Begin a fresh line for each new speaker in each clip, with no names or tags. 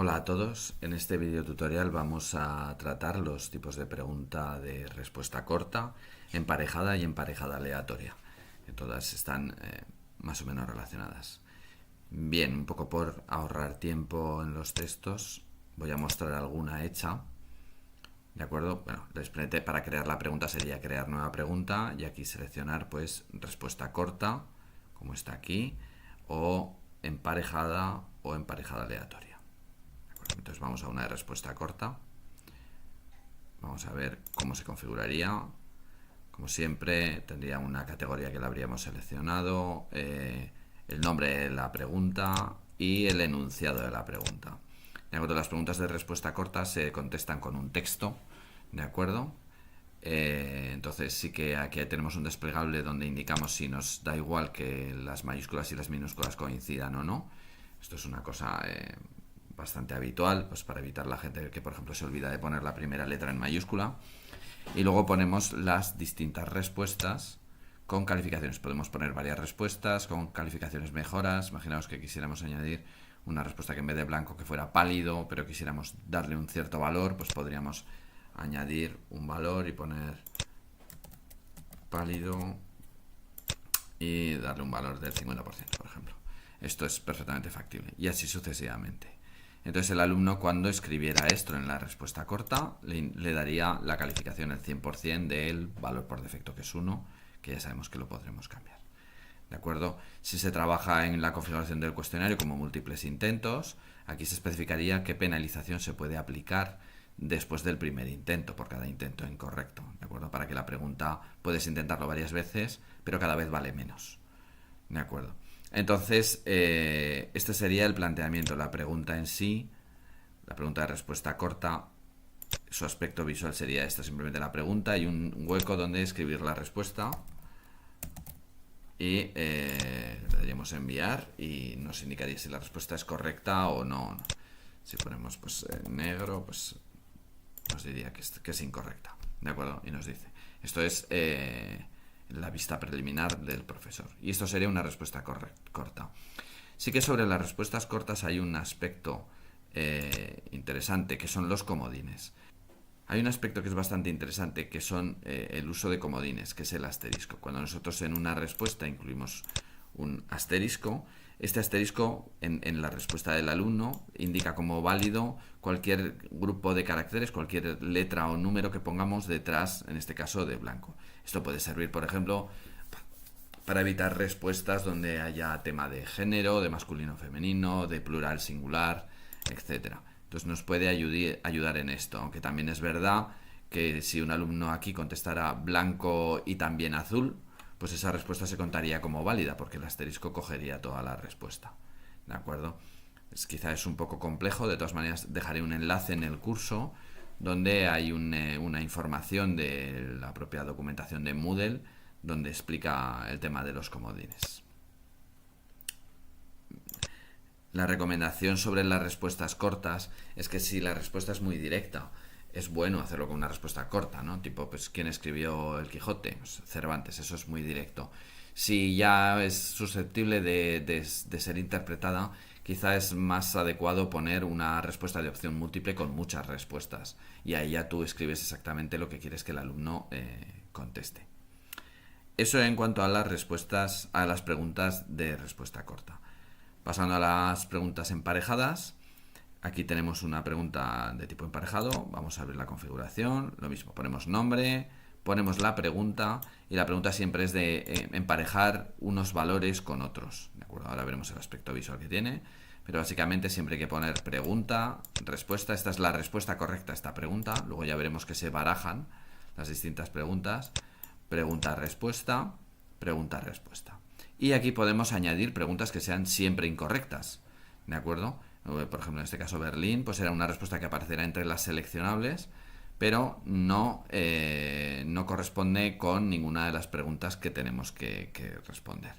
Hola a todos, en este video tutorial vamos a tratar los tipos de pregunta de respuesta corta, emparejada y emparejada aleatoria, que todas están más o menos relacionadas. Bien, un poco por ahorrar tiempo en los textos, voy a mostrar alguna hecha, ¿de acuerdo? Bueno, para crear la pregunta sería crear nueva pregunta y aquí seleccionar pues respuesta corta, como está aquí, o emparejada aleatoria. Entonces vamos a una de respuesta corta. Vamos a ver cómo se configuraría. Como siempre, tendría una categoría que la habríamos seleccionado, el nombre de la pregunta y el enunciado de la pregunta. De acuerdo, las preguntas de respuesta corta se contestan con un texto, ¿de acuerdo? Entonces sí que aquí tenemos un desplegable donde indicamos si nos da igual que las mayúsculas y las minúsculas coincidan o no. Esto es una cosa bastante habitual, pues para evitar la gente que por ejemplo se olvida de poner la primera letra en mayúscula. Y luego ponemos las distintas respuestas con calificaciones. Podemos poner varias respuestas con calificaciones mejoras. Imaginaos que quisiéramos añadir una respuesta que en vez de blanco que fuera pálido, pero quisiéramos darle un cierto valor, pues podríamos añadir un valor y poner pálido y darle un valor del 50%, por ejemplo. Esto es perfectamente factible y así sucesivamente. Entonces el alumno, cuando escribiera esto en la respuesta corta, le daría la calificación el 100% del valor por defecto, que es 1, que ya sabemos que lo podremos cambiar. ¿De acuerdo? Si se trabaja en la configuración del cuestionario como múltiples intentos, aquí se especificaría qué penalización se puede aplicar después del primer intento, por cada intento incorrecto, ¿de acuerdo? Para que la pregunta puedes intentarlo varias veces, pero cada vez vale menos. ¿De acuerdo? Entonces, este sería el planteamiento, la pregunta en sí, la pregunta de respuesta corta. Su aspecto visual sería esta, simplemente la pregunta y un hueco donde escribir la respuesta. Y le daríamos enviar y nos indicaría si la respuesta es correcta o no. Si ponemos pues negro, pues nos diría que es incorrecta. ¿De acuerdo? Y nos dice. Esto es la vista preliminar del profesor. Y esto sería una respuesta corta. Sí que sobre las respuestas cortas hay un aspecto interesante, que son los comodines. Hay un aspecto que es bastante interesante, que son el uso de comodines, que es el asterisco. Cuando nosotros en una respuesta incluimos un asterisco, este asterisco en la respuesta del alumno indica como válido cualquier grupo de caracteres, cualquier letra o número que pongamos detrás, en este caso de blanco. Esto puede servir, por ejemplo, para evitar respuestas donde haya tema de género, de masculino o femenino, de plural singular, etcétera. Entonces nos puede ayudar en esto, aunque también es verdad que si un alumno aquí contestara blanco y también azul, pues esa respuesta se contaría como válida, porque el asterisco cogería toda la respuesta. ¿De acuerdo? Quizá es un poco complejo, de todas maneras dejaré un enlace en el curso donde hay una información de la propia documentación de Moodle donde explica el tema de los comodines. La recomendación sobre las respuestas cortas es que si la respuesta es muy directa, es bueno hacerlo con una respuesta corta, ¿no? Tipo, pues, ¿quién escribió El Quijote? Pues, Cervantes, eso es muy directo. Si ya es susceptible de ser interpretada, quizá es más adecuado poner una respuesta de opción múltiple con muchas respuestas. Y ahí ya tú escribes exactamente lo que quieres que el alumno conteste. Eso en cuanto a las respuestas, a las preguntas de respuesta corta. Pasando a las preguntas emparejadas, aquí tenemos una pregunta de tipo emparejado. Vamos a abrir la configuración. Lo mismo, ponemos nombre, ponemos la pregunta y la pregunta siempre es de emparejar unos valores con otros. ¿De acuerdo? Ahora veremos el aspecto visual que tiene. Pero básicamente siempre hay que poner pregunta, respuesta. Esta es la respuesta correcta a esta pregunta. Luego ya veremos que se barajan las distintas preguntas. Pregunta-respuesta, pregunta-respuesta. Y aquí podemos añadir preguntas que sean siempre incorrectas. ¿De acuerdo? Por ejemplo, en este caso Berlín, pues era una respuesta que aparecerá entre las seleccionables, pero no corresponde con ninguna de las preguntas que tenemos que responder.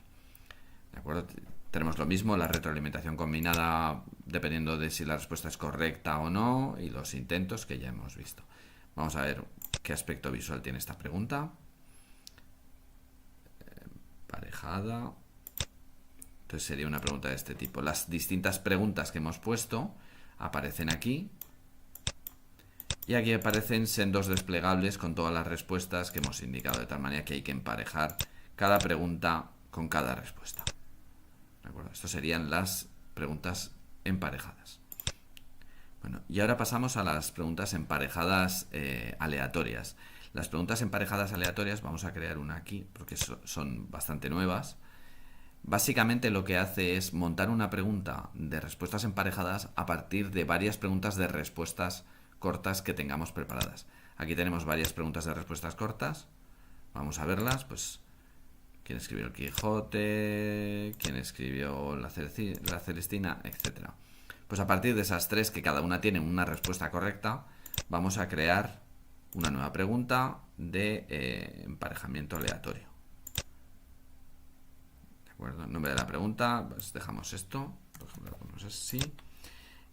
¿De acuerdo? Tenemos lo mismo, la retroalimentación combinada dependiendo de si la respuesta es correcta o no y los intentos que ya hemos visto. Vamos a ver qué aspecto visual tiene esta pregunta. Emparejada. Entonces sería una pregunta de este tipo. Las distintas preguntas que hemos puesto aparecen aquí. Y aquí aparecen sendos desplegables con todas las respuestas que hemos indicado, de tal manera que hay que emparejar cada pregunta con cada respuesta. ¿De acuerdo? Estas serían las preguntas emparejadas. Bueno, y ahora pasamos a las preguntas emparejadas aleatorias. Las preguntas emparejadas aleatorias, vamos a crear una aquí porque son bastante nuevas. Básicamente lo que hace es montar una pregunta de respuestas emparejadas a partir de varias preguntas de respuestas cortas que tengamos preparadas. Aquí tenemos varias preguntas de respuestas cortas. Vamos a verlas, pues quién escribió el Quijote, quién escribió la Celestina, etcétera. Pues a partir de esas tres, que cada una tiene una respuesta correcta, vamos a crear una nueva pregunta de emparejamiento aleatorio. ¿De acuerdo? El nombre de la pregunta, pues dejamos esto, por ejemplo, lo ponemos así,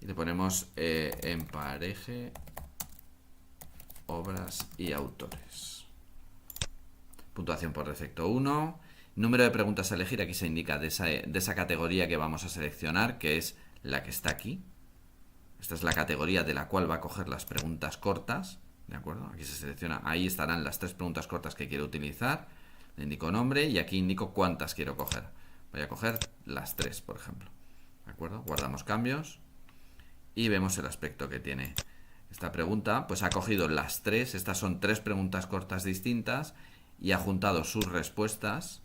y le ponemos empareje obras y autores. Puntuación por defecto 1. Número de preguntas a elegir, aquí se indica de esa categoría que vamos a seleccionar, que es la que está aquí. Esta es la categoría de la cual va a coger las preguntas cortas, ¿de acuerdo? Aquí se selecciona, ahí estarán las 3 preguntas cortas que quiero utilizar. Le indico nombre y aquí indico cuántas quiero coger. Voy a coger las 3, por ejemplo. ¿De acuerdo? Guardamos cambios y vemos el aspecto que tiene esta pregunta. Pues ha cogido las 3, estas son 3 preguntas cortas distintas y ha juntado sus respuestas,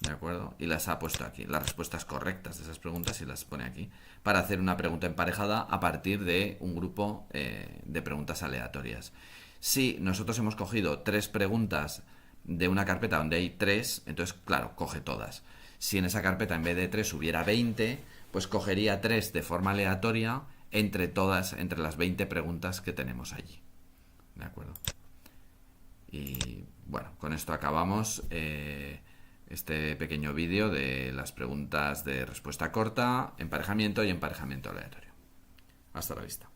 ¿de acuerdo? Y las ha puesto aquí, las respuestas correctas de esas preguntas, y las pone aquí, para hacer una pregunta emparejada a partir de un grupo de preguntas aleatorias. Si nosotros hemos cogido 3 preguntas de una carpeta donde hay 3, entonces, claro, coge todas. Si en esa carpeta en vez de 3 hubiera 20, pues cogería 3 de forma aleatoria entre las 20 preguntas que tenemos allí. ¿De acuerdo? Y bueno, con esto acabamos este pequeño vídeo de las preguntas de respuesta corta, emparejamiento y emparejamiento aleatorio. Hasta la vista.